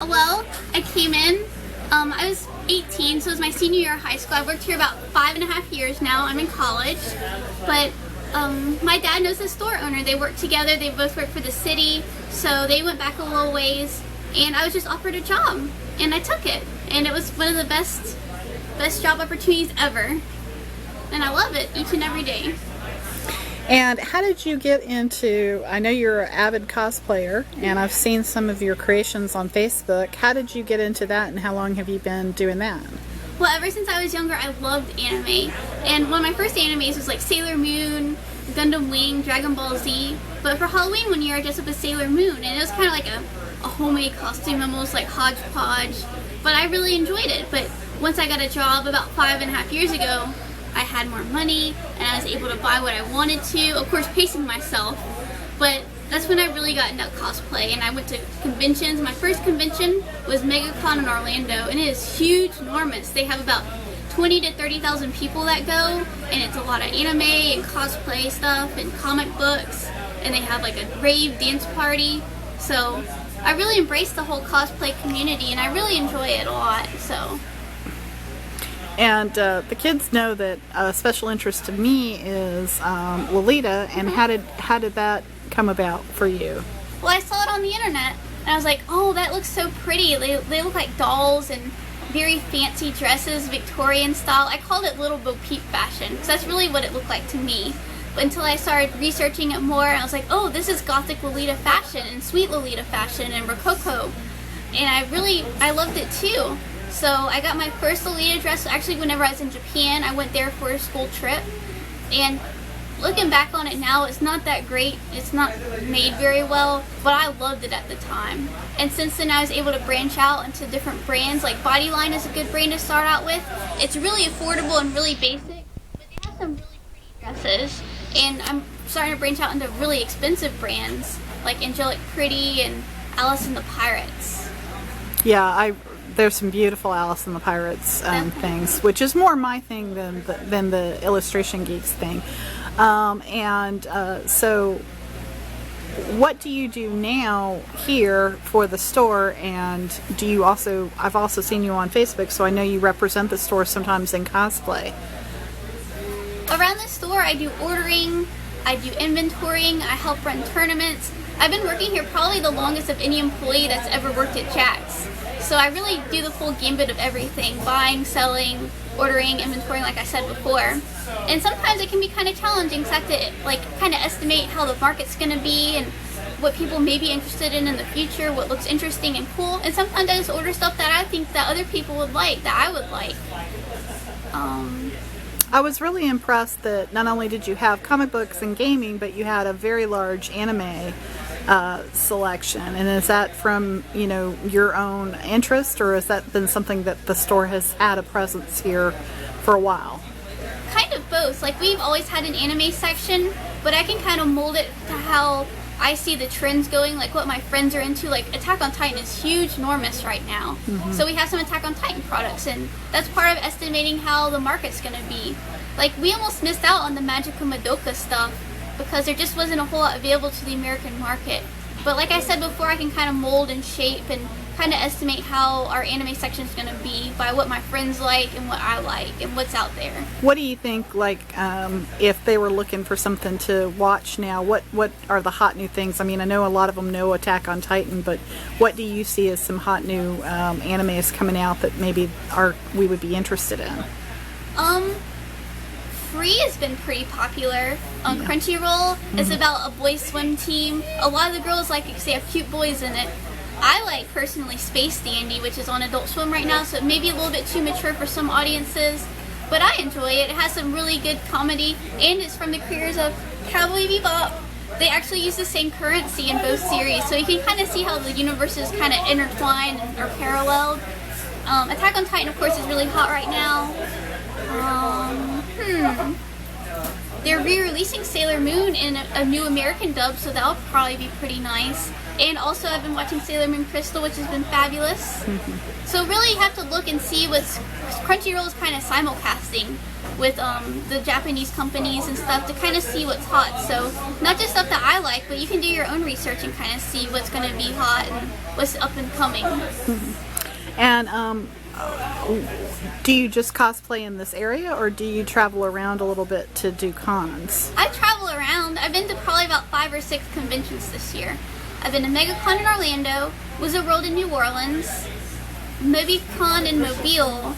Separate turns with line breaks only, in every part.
Well, I came in, I was 18, so it was my senior year of high school. I've worked here about 5.5 years now. I'm in college, but my dad knows the store owner. They work together. They both work for the city, so they went back a little ways, and I was just offered a job, and I took it, and it was one of the best job opportunities ever, and I love it each and every day.
And how did you get into, I know you're an avid cosplayer, and I've seen some of your creations on Facebook. How did you get into that, and how long have you been doing that?
Well, ever since I was younger, I loved anime. And one of my first animes was like Sailor Moon, Gundam Wing, Dragon Ball Z. But for Halloween one year, I dressed up as Sailor Moon, and it was kind of like a homemade costume, almost like hodgepodge. But I really enjoyed it. But once I got a job about 5.5 years ago, I had more money, and I was able to buy what I wanted to, of course pacing myself, but that's when I really got into cosplay, and I went to conventions. My first convention was MegaCon in Orlando, and it is huge, enormous. They have about 20 to 30,000 people that go, and it's a lot of anime and cosplay stuff and comic books, and they have like a rave dance party, so I really embraced the whole cosplay community, and I really enjoy it a lot, so.
And the kids know that a special interest to me is Lolita, and how did that come about for you?
Well, I saw it on the internet, and I was like, oh, that looks so pretty. They look like dolls and very fancy dresses, Victorian style. I called it Little Bo Peep fashion, because that's really what it looked like to me. But until I started researching it more, I was like, oh, this is Gothic Lolita fashion, and Sweet Lolita fashion, and Rococo. And I loved it too. So I got my first Lolita dress actually whenever I was in Japan. I went there for a school trip, and looking back on it now, it's not that great. It's not made very well, but I loved it at the time. And since then, I was able to branch out into different brands. Like Bodyline is a good brand to start out with. It's really affordable and really basic, but they have some really pretty dresses. And I'm starting to branch out into really expensive brands like Angelic Pretty and Alice and the Pirates.
Yeah, there's some beautiful Alice and the Pirates things, which is more my thing than the Illustration Geeks thing. So what do you do now here for the store, and do you also, I've also seen you on Facebook, so I know you represent the store sometimes in cosplay.
Around the store, I do ordering, I do inventorying, I help run tournaments. I've been working here probably the longest of any employee that's ever worked at Jack's. So I really do the full gambit of everything: buying, selling, ordering, inventorying, like I said before. And sometimes it can be kind of challenging because I have to kind of estimate how the market's going to be and what people may be interested in the future, what looks interesting and cool. And sometimes I just order stuff that I think that other people would like, that I would like.
I was really impressed that not only did you have comic books and gaming, but you had a very large anime selection. And is that from, your own interest, or has that been something that the store has had a presence here for a while?
Kind of both. Like, we've always had an anime section, but I can kind of mold it to how I see the trends going, like what my friends are into. Like, Attack on Titan is huge, enormous right now. Mm-hmm. So we have some Attack on Titan products, and that's part of estimating how the market's going to be. Like, we almost missed out on the Magica Madoka stuff because there just wasn't a whole lot available to the American market. But like I said before, I can kind of mold and shape and kind of estimate how our anime section is going to be by what my friends like and what I like and what's out there.
What do you think, if they were looking for something to watch now, what are the hot new things? I mean, I know a lot of them know Attack on Titan, but what do you see as some hot new animes coming out that maybe we would be interested in?
Free has been pretty popular on Crunchyroll. Mm-hmm. It's about a boys swim team. A lot of the girls like it because they have cute boys in it. I like, personally, Space Dandy, which is on Adult Swim right now, so it may be a little bit too mature for some audiences, but I enjoy it. It has some really good comedy, and it's from the creators of Cowboy Bebop. They actually use the same currency in both series, so you can kind of see how the universes kind of intertwine and are paralleled. Attack on Titan, of course, is really hot right now. They're re-releasing Sailor Moon in a new American dub, so that'll probably be pretty nice. And also I've been watching Sailor Moon Crystal, which has been fabulous. So really you have to look and see what's, Crunchyroll is kind of simulcasting with the Japanese companies and stuff to kind of see what's hot. So not just stuff that I like, but you can do your own research and kind of see what's going to be hot and what's up and coming.
And do you just cosplay in this area, or do you travel around a little bit to do cons?
I travel around. I've been to probably about 5 or 6 conventions this year. I've been to MegaCon in Orlando, Wizard World in New Orleans, MobyCon in Mobile,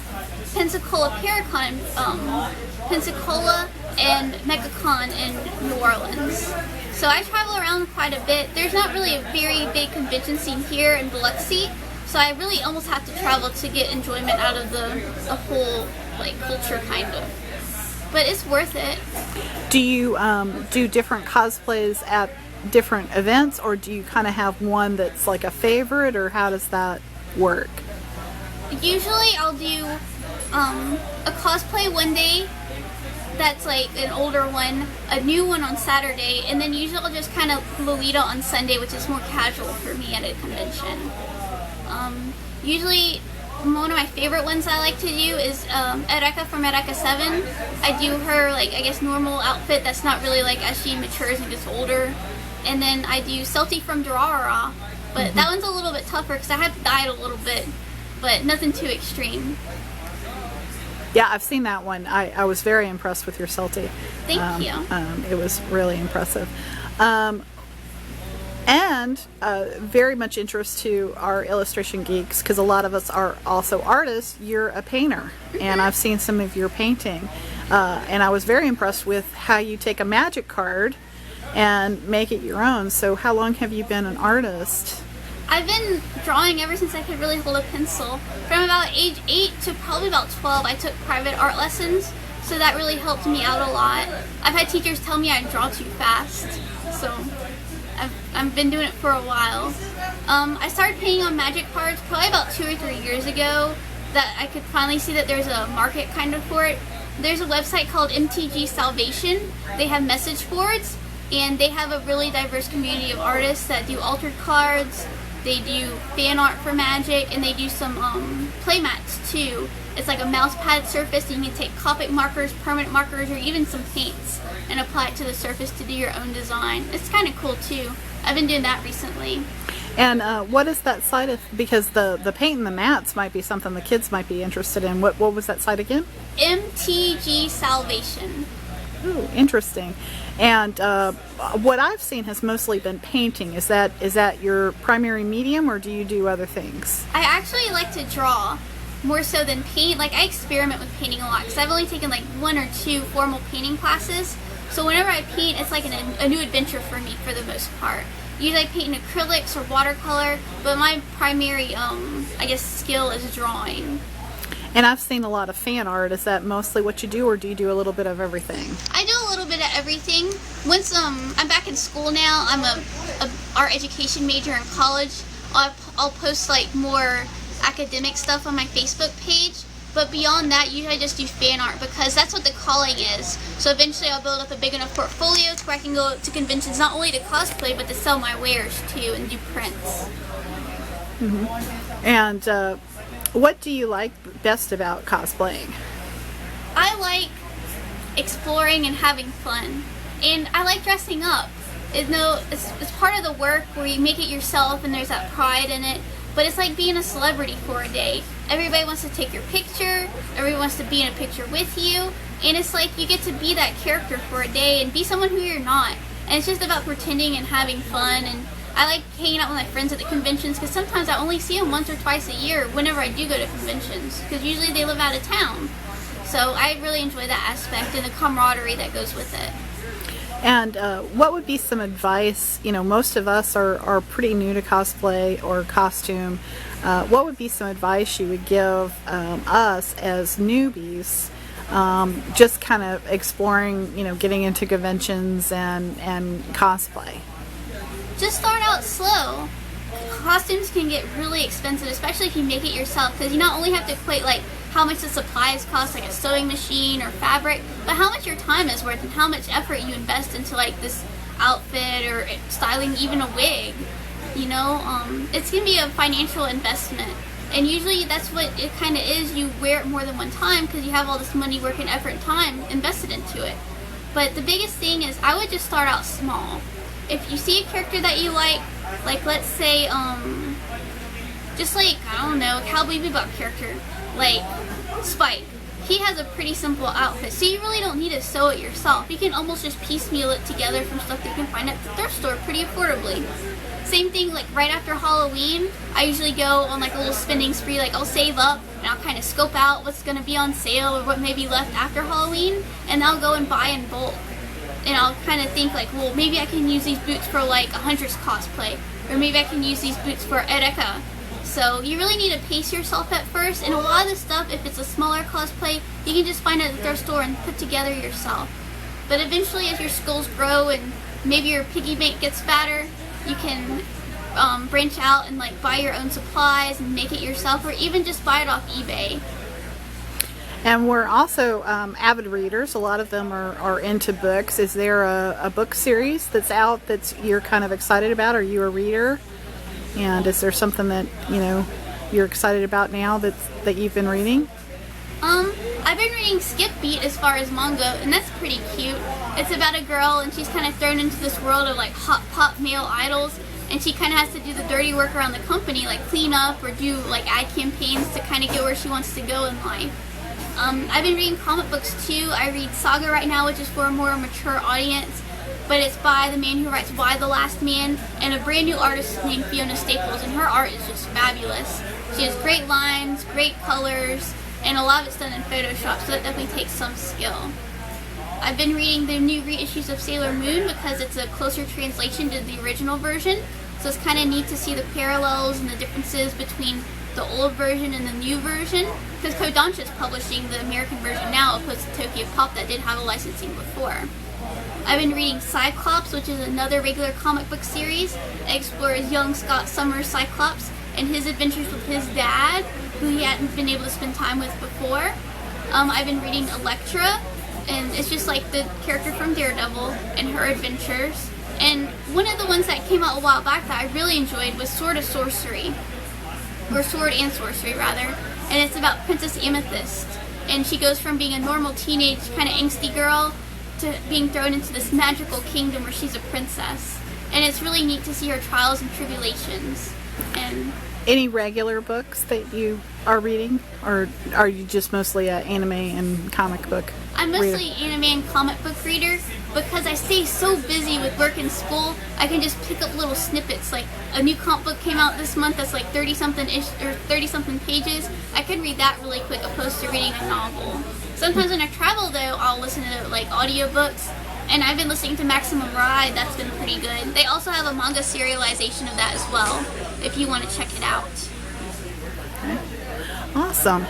Pensacola Paracon in Pensacola, and MegaCon in New Orleans. So I travel around quite a bit. There's not really a very big convention scene here in Biloxi, so I really almost have to travel to get enjoyment out of the whole like culture kind of. But it's worth it.
Do you do different cosplays at different events, or do you kind of have one that's like a favorite, or how does that work?
Usually I'll do a cosplay one day that's like an older one, a new one on Saturday, and then usually I'll just kind of Lolita on Sunday, which is more casual for me at a convention. Usually one of my favorite ones I like to do is Eureka from Eureka 7. I do her like, I guess, normal outfit that's not really like as she matures and gets older. And then I do Celty from Durarara, but that one's a little bit tougher because I have died a little bit, but nothing too extreme.
Yeah, I've seen that one. I was very impressed with your Celty.
Thank you.
It was really impressive. And very much interest to our illustration geeks, because a lot of us are also artists. You're a painter, and I've seen some of your painting. And I was very impressed with how you take a magic card and make it your own. So how long have you been an artist?
I've been drawing ever since I could really hold a pencil. From about age 8 to probably about 12, I took private art lessons, so that really helped me out a lot. I've had teachers tell me I draw too fast, so I've been doing it for a while. I started painting on magic cards probably about 2 or 3 years ago, that I could finally see that there's a market kind of for it. There's a website called MTG Salvation. They have message boards, and they have a really diverse community of artists that do altered cards. They do fan art for Magic, and they do some play mats too. It's like a mouse pad surface, and you can take Copic markers, permanent markers, or even some paints and apply it to the surface to do your own design. It's kind of cool too. I've been doing that recently.
And what is that site? Because the paint and the mats might be something the kids might be interested in. What was that site again?
MTG Salvation.
Ooh, interesting. And what I've seen has mostly been painting. Is that your primary medium, or do you do other things?
I actually like to draw more so than paint. Like, I experiment with painting a lot because I've only taken like 1 or 2 formal painting classes. So whenever I paint, it's like a new adventure for me for the most part. Usually I paint in acrylics or watercolor, but my primary, I guess, skill is drawing.
And I've seen a lot of fan art. Is that mostly what you do, or do you do a little bit of everything?
I do a little bit of everything. Once I'm back in school now, I'm a art education major in college. I'll post like more academic stuff on my Facebook page. But beyond that, usually I just do fan art because that's what the calling is. So eventually I'll build up a big enough portfolio to where I can go to conventions not only to cosplay, but to sell my wares too and do prints.
And what do you like best about cosplaying?
I like exploring and having fun. And I like dressing up. It's part of the work where you make it yourself and there's that pride in it. But it's like being a celebrity for a day. Everybody wants to take your picture, everybody wants to be in a picture with you, and it's like you get to be that character for a day and be someone who you're not. And it's just about pretending and having fun, and I like hanging out with my friends at the conventions because sometimes I only see them once or twice a year whenever I do go to conventions, because usually they live out of town. So I really enjoy that aspect and the camaraderie that goes with it.
And what would be some advice? You know, most of us are pretty new to cosplay or costume. What would be some advice you would give us as newbies, just kind of exploring, you know, getting into conventions and cosplay?
Just start out slow. Costumes can get really expensive, especially if you make it yourself, because you not only have to equate like how much the supplies cost, like a sewing machine or fabric, but how much your time is worth and how much effort you invest into like this outfit or styling even a wig. you know? It's gonna be a financial investment. And usually that's what it kind of is. You wear it more than one time because you have all this money, work, and effort and time invested into it. But the biggest thing is I would just start out small. If you see a character that you like let's say, just like, I don't know, a Cowboy Bebop character, like Spike. He has a pretty simple outfit, so you really don't need to sew it yourself. You can almost just piecemeal it together from stuff that you can find at the thrift store pretty affordably. Same thing, like right after Halloween, I usually go on like a little spending spree. Like I'll save up and I'll kind of scope out what's going to be on sale or what may be left after Halloween, and I'll go and buy in bulk. And I'll kind of think like, well, maybe I can use these boots for like a Huntress cosplay, or maybe I can use these boots for Ereka. So you really need to pace yourself at first, and a lot of the stuff, if it's a smaller cosplay, you can just find it at the thrift store and put together yourself. But eventually, as your skills grow and maybe your piggy bank gets fatter, you can branch out and like buy your own supplies and make it yourself, or even just buy it off eBay.
And we're also avid readers. A lot of them are into books. Is there a book series that's out that you're kind of excited about? Are you a reader? And is there something that, you know, you're excited about now that you've been reading?
I've been reading Skip Beat as far as manga, and that's pretty cute. It's about a girl, and she's kind of thrown into this world of like hot pop male idols, and she kind of has to do the dirty work around the company, like clean up or do like ad campaigns to kind of get where she wants to go in life. I've been reading comic books too. I read Saga right now, which is for a more mature audience, but it's by the man who writes Y the Last Man, and a brand new artist named Fiona Staples, and her art is just fabulous. She has great lines, great colors, and a lot of it's done in Photoshop, so that definitely takes some skill. I've been reading the new reissues of Sailor Moon because it's a closer translation to the original version, so it's kind of neat to see the parallels and the differences between the old version and the new version, because Kodansha is publishing the American version now opposed to Tokyo Pop that did have a licensing before. I've been reading Cyclops, which is another regular comic book series. It explores young Scott Summers' Cyclops and his adventures with his dad, who he hadn't been able to spend time with before. I've been reading Elektra, and it's just like the character from Daredevil and her adventures. And one of the ones that came out a while back that I really enjoyed was Sword and Sorcery, rather. And it's about Princess Amethyst. And she goes from being a normal teenage kind of angsty girl to being thrown into this magical kingdom where she's a princess. And it's really neat to see her trials and tribulations. And
any regular books that you are reading, or are you just mostly an anime and comic book
I'm
reader?
mostly anime and comic book reader because I stay so busy with work and school. I can just pick up little snippets. Like a new comic book came out this month that's like 30-something pages. I could read that really quick opposed to reading a novel. Sometimes when I travel though, I'll listen to like audiobooks. And I've been listening to Maximum Ride. That's been pretty good. They also have a manga serialization of that as well, if you want to check it out.
Awesome.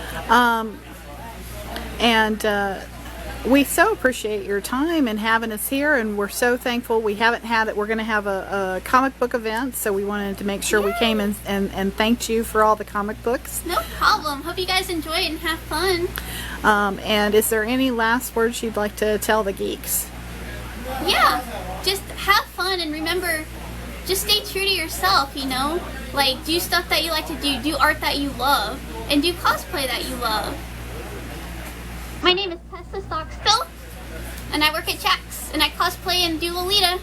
We so appreciate your time and having us here, and we're so thankful. We haven't had it. We're going to have a comic book event, so we wanted to make sure we came and thanked you for all the comic books.
No problem. Hope you guys enjoy it and have fun.
And is there any last words you'd like to tell the geeks?
Yeah, just have fun, and remember, just stay true to yourself, you know? Like, do stuff that you like to do art that you love, and do cosplay that you love. My name is Tessa Stockstill, and I work at Jack's, and I cosplay and do Lolita.